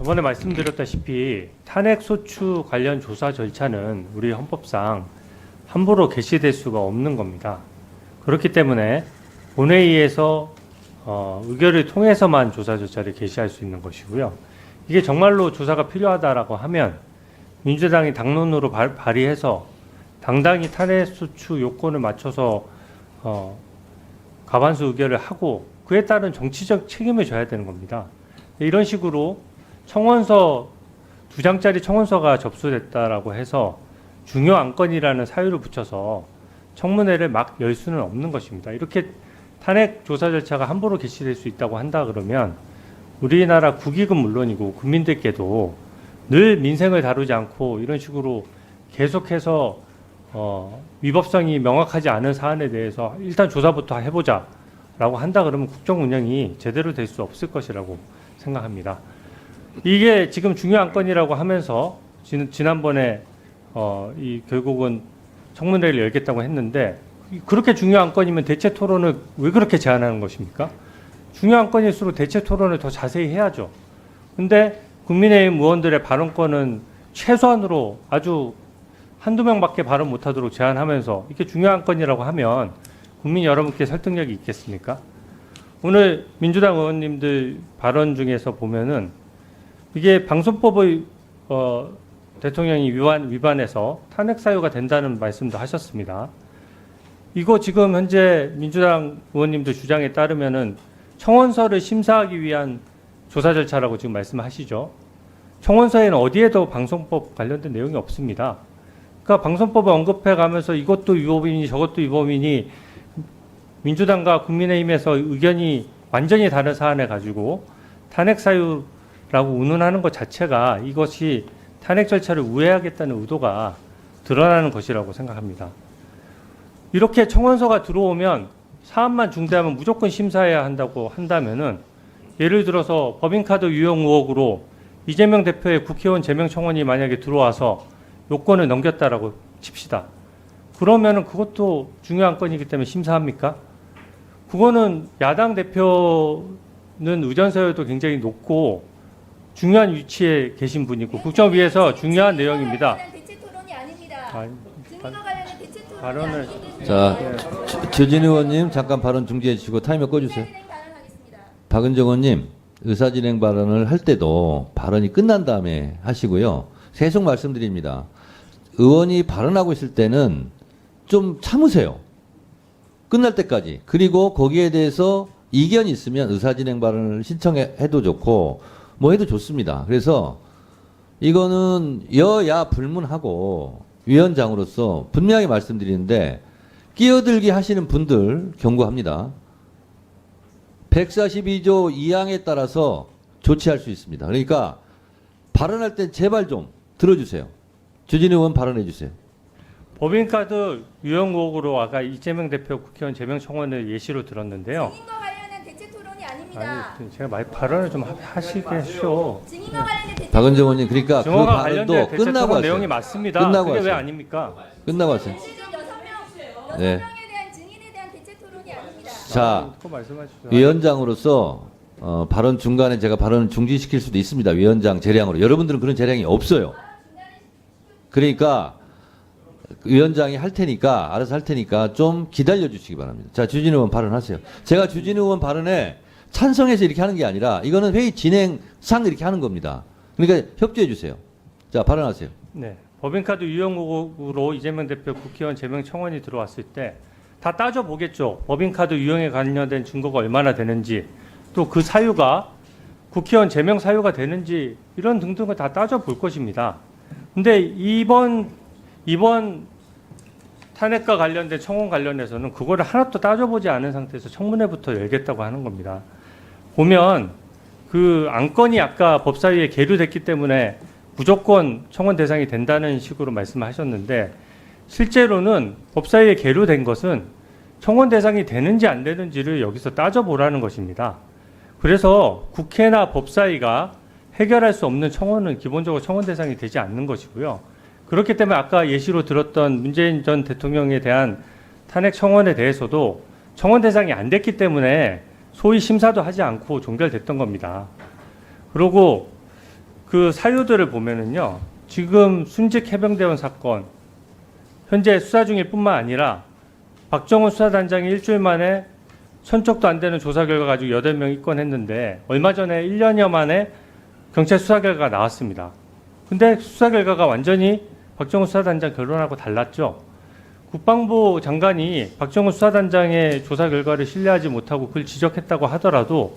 저번에 말씀드렸다시피 탄핵소추 관련 조사 절차는 우리 헌법상 함부로 개시될 수가 없는 겁니다. 그렇기 때문에 본회의에서 의결을 통해서만 조사 절차를 개시할 수 있는 것이고요. 이게 정말로 조사가 필요하다라고 하면 민주당이 당론으로 발의해서 당당히 탄핵소추 요건을 맞춰서 과반수 의결을 하고 그에 따른 정치적 책임을 져야 되는 겁니다. 이런 식으로 청원서 2장짜리 청원서가 접수됐다라고 해서 중요 안건이라는 사유를 붙여서 청문회를 막 열 수는 없는 것입니다. 이렇게 탄핵 조사 절차가 함부로 개시될 수 있다고 한다 그러면 우리나라 국익은 물론이고 국민들께도 늘 민생을 다루지 않고 이런 식으로 계속해서 위법성이 명확하지 않은 사안에 대해서 일단 조사부터 해보자라고 한다 그러면 국정 운영이 제대로 될 수 없을 것이라고 생각합니다. 이게 지금 중요한 안건이라고 하면서 지난번에 결국은 청문회를 열겠다고 했는데 그렇게 중요한 안건이면 대체 토론을 왜 그렇게 제안하는 것입니까? 중요한 건일수록 대체 토론을 더 자세히 해야죠. 근데 국민의힘 의원들의 발언권은 최소한으로 아주 한두 명밖에 발언 못하도록 제한하면서 이게 중요한 건이라고 하면 국민 여러분께 설득력이 있겠습니까? 오늘 민주당 의원님들 발언 중에서 보면은 이게 방송법의 대통령이 위반해서 탄핵 사유가 된다는 말씀도 하셨습니다. 이거 지금 현재 민주당 의원님들 주장에 따르면은 청원서를 심사하기 위한 조사 절차라고 지금 말씀하시죠. 청원서에는 어디에도 방송법 관련된 내용이 없습니다. 그러니까 방송법을 언급해 가면서 이것도 위법이니 저것도 위법이니 민주당과 국민의힘에서 의견이 완전히 다른 사안에 가지고 탄핵 사유라고 운운하는 것 자체가 이것이 탄핵 절차를 우회하겠다는 의도가 드러나는 것이라고 생각합니다. 이렇게 청원서가 들어오면 사안만 중대하면 무조건 심사해야 한다고 한다면은 예를 들어서 법인카드 유용 의혹으로 이재명 대표의 국회의원 제명 청원이 만약에 들어와서 요건을 넘겼다라고 칩시다. 그러면은 그것도 중요한 건이기 때문에 심사합니까? 그거는 야당 대표는 의전서열도 굉장히 높고 중요한 위치에 계신 분이고 국정위에서 중요한 내용입니다. 대체 토론이 아닙니다. 아, 증인과 관련된 대체 토론이 발언을 자, 주진 의원님 잠깐 발언 중지해 주시고 타이머 꺼주세요. 박은정 의원님 의사진행 발언을 할 때도 발언이 끝난 다음에 하시고요. 계속 말씀드립니다. 의원이 발언하고 있을 때는 좀 참으세요. 끝날 때까지. 그리고 거기에 대해서 이견이 있으면 의사진행 발언을 신청해도 좋고 뭐 해도 좋습니다. 그래서 이거는 여야 불문하고 위원장으로서 분명히 말씀드리는데 끼어들기 하시는 분들 경고합니다. 142조 2항에 따라서 조치할 수 있습니다. 그러니까 발언할 때 제발 좀 들어주세요. 주진 의원 발언해 주세요. 법인카드 유용 의혹으로 아까 이재명 대표 국회의원 제명 청원을 예시로 들었는데요. 증인과 관련된 대체 토론이 아닙니다. 아니, 제가 발언을 좀 하시게 하시오. 증인과 관련된 대체 박은정 의원님 그러니까 그 증언과 발언도 관련된 대체 끝나고 토론 내용이 하세요. 맞습니다. 끝나고 그게 왜 하세요. 아닙니까? 끝나고 하세요. 지금 6명에 네. 대한 증인에 대한 대체 토론이 아닙니다. 자, 그거 말씀하시죠. 위원장으로서 발언 중간에 제가 발언을 중지시킬 수도 있습니다. 위원장 재량으로. 여러분들은 그런 재량이 없어요. 그러니까 위원장이 할 테니까 알아서 할 테니까 좀 기다려 주시기 바랍니다. 자, 주진 의원 발언하세요. 제가 주진 의원 발언에 찬성해서 이렇게 하는 게 아니라 이거는 회의 진행상 이렇게 하는 겁니다. 그러니까 협조해 주세요. 자, 발언하세요. 네. 법인카드 유용 의혹으로 이재명 대표 국회의원 제명 청원이 들어왔을 때 다 따져보겠죠. 법인카드 유용에 관련된 증거가 얼마나 되는지 또 그 사유가 국회의원 제명 사유가 되는지 이런 등등을 다 따져볼 것입니다. 근데 이번 탄핵과 관련된 청원 관련해서는 그거를 하나도 따져보지 않은 상태에서 청문회부터 열겠다고 하는 겁니다. 보면 그 안건이 아까 법사위에 계류됐기 때문에 무조건 청원 대상이 된다는 식으로 말씀하셨는데 실제로는 법사위에 계류된 것은 청원 대상이 되는지 안 되는지를 여기서 따져보라는 것입니다. 그래서 국회나 법사위가 해결할 수 없는 청원은 기본적으로 청원 대상이 되지 않는 것이고요. 그렇기 때문에 아까 예시로 들었던 문재인 전 대통령에 대한 탄핵 청원에 대해서도 청원 대상이 안 됐기 때문에 소위 심사도 하지 않고 종결됐던 겁니다. 그리고 그 사유들을 보면은요. 지금 순직 해병대원 사건 현재 수사 중일 뿐만 아니라 박정훈 수사단장이 일주일 만에 천척도 안 되는 조사 결과 가지고 8명 입건했는데 얼마 전에 1년여 만에 경찰 수사 결과가 나왔습니다. 근데 수사 결과가 완전히 박정훈 수사단장 결론하고 달랐죠. 국방부 장관이 박정훈 수사단장의 조사 결과를 신뢰하지 못하고 그걸 지적했다고 하더라도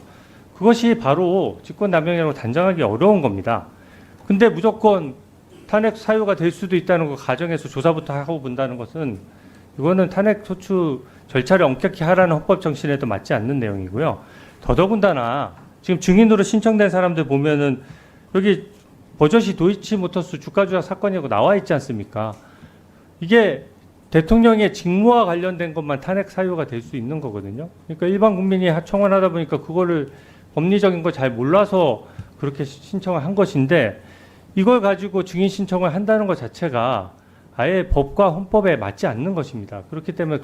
그것이 바로 직권남용이라고 단정하기 어려운 겁니다. 근데 무조건 탄핵 사유가 될 수도 있다는 거 가정에서 조사부터 하고 본다는 것은 이거는 탄핵 소추 절차를 엄격히 하라는 헌법 정신에도 맞지 않는 내용이고요. 더더군다나 지금 증인으로 신청된 사람들 보면은 여기 버젓이 도이치모터스 주가 조작 사건이라고 나와 있지 않습니까? 이게 대통령의 직무와 관련된 것만 탄핵 사유가 될 수 있는 거거든요. 그러니까 일반 국민이 청원하다 보니까 그거를 법리적인 걸 잘 몰라서 그렇게 신청을 한 것인데 이걸 가지고 증인 신청을 한다는 것 자체가 아예 법과 헌법에 맞지 않는 것입니다. 그렇기 때문에